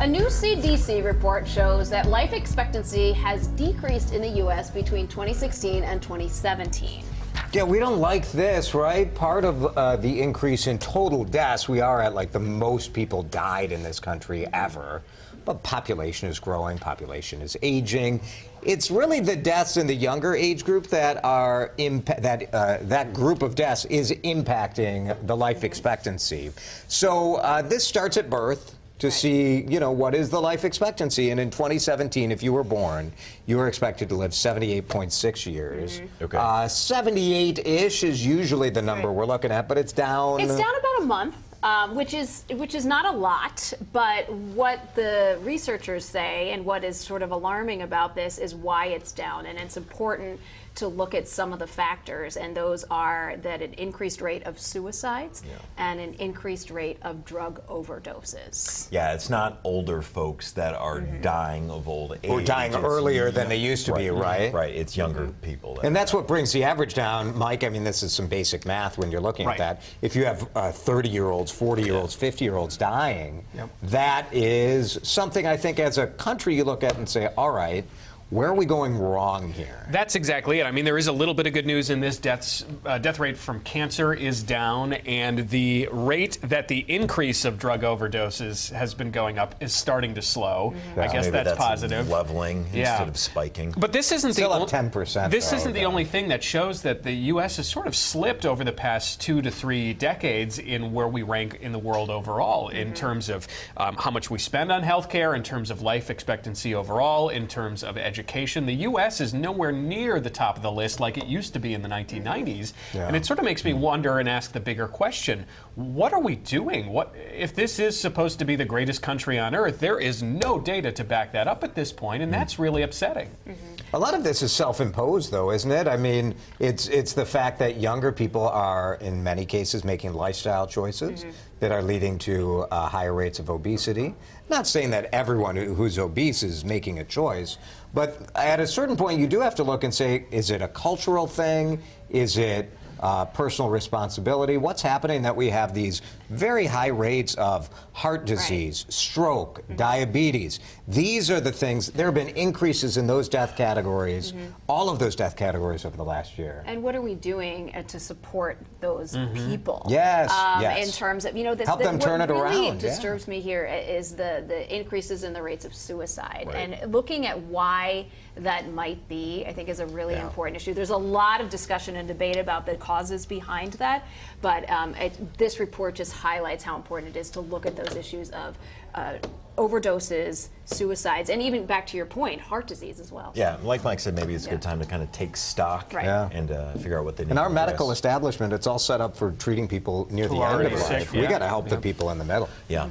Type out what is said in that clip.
A new CDC report shows that life expectancy has decreased in the U.S. between 2016 and 2017. Yeah, we don't like this, right? Part of the increase in total deaths, we are at like the most people died in this country ever. But population is growing, population is aging. It's really the deaths in the younger age group that are that group of deaths is impacting the life expectancy. So this starts at birth. To see, you know, what is the life expectancy. And in 2017, if you were born, you were expected to live 78.6 years. Okay. 78-ish is usually the number we're looking at, but it's down. It's down about a month. Which is not a lot, but what the researchers say and what is sort of alarming about this is why it's down, and it's important to look at some of the factors, and those are that an increased rate of suicides and an increased rate of drug overdoses. Yeah, it's not older folks that are dying of old age. Or dying earlier than they used to be, right? Right, it's younger people. And that's what brings the average down, Mike. I mean, this is some basic math when you're looking at that. If you have 30-year-olds, 40-year-olds, 50-year-olds dying, that is something I think as a country you look at and say, all right, where are we going wrong here? That's exactly it. I mean, there is a little bit of good news in this. Death rate from cancer is down, and the rate that the increase of drug overdoses has been going up is starting to slow. I guess that's positive. Leveling instead of spiking. But this isn't still up 10%. This isn't the only thing that shows that the U.S. has sort of slipped over the past 2 to 3 decades in where we rank in the world overall, in terms of how much we spend on healthcare, in terms of life expectancy overall, in terms of education. The U.S. is nowhere near the top of the list like it used to be in the 1990s. And it sort of makes me wonder and ask the bigger question, what are we doing? What if this is supposed to be the greatest country on earth? There is no data to back that up at this point, and that's really upsetting. A lot of this is self-imposed, though, isn't it? I mean, it's the fact that younger people are, in many cases, making lifestyle choices that are leading to higher rates of obesity. Not saying that everyone who's obese is making a choice, but at a certain point, you do have to look and say, is it a cultural thing? Is it personal responsibility? What's happening that we have these very high rates of heart disease, stroke, diabetes? These are the things, there have been increases in those death categories, all of those death categories over the last year. And what are we doing to support those people? Yes, in terms of, you know, help them turn it around. What really disturbs me here is the increases in the rates of suicide. And looking at why that might be, I think, is a really important issue. There's a lot of discussion and debate about the causes behind that, but this report just highlights how important it is to look at those issues of overdoses, suicides, and even back to your point, heart disease as well. Yeah, like Mike said, maybe it's a good time to kind of take stock and figure out what they need. In our medical establishment, it's all set up for treating people near the end of life. We got to help the people in the middle. Yeah.